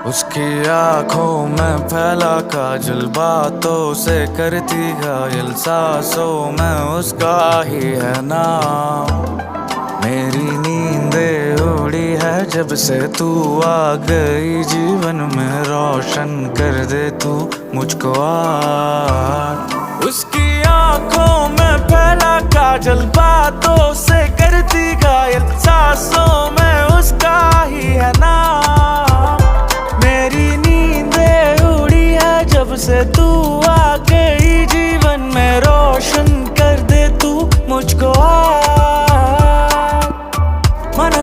उसकी आंखों में फैला काजल, बातों से करती घायल, सांसों में उसका ही है नाम। मेरी नींदें उड़ी है जब से तू आ गई जीवन में, रोशन कर दे तू मुझको आज। उसकी आंखों में फैला काजल, बातों से करती घायल, सांसों में उसका ही है नाम। मेरी नींदें उड़ी है जब से तू आ गई जीवन में, रोशन कर दे तू मुझको।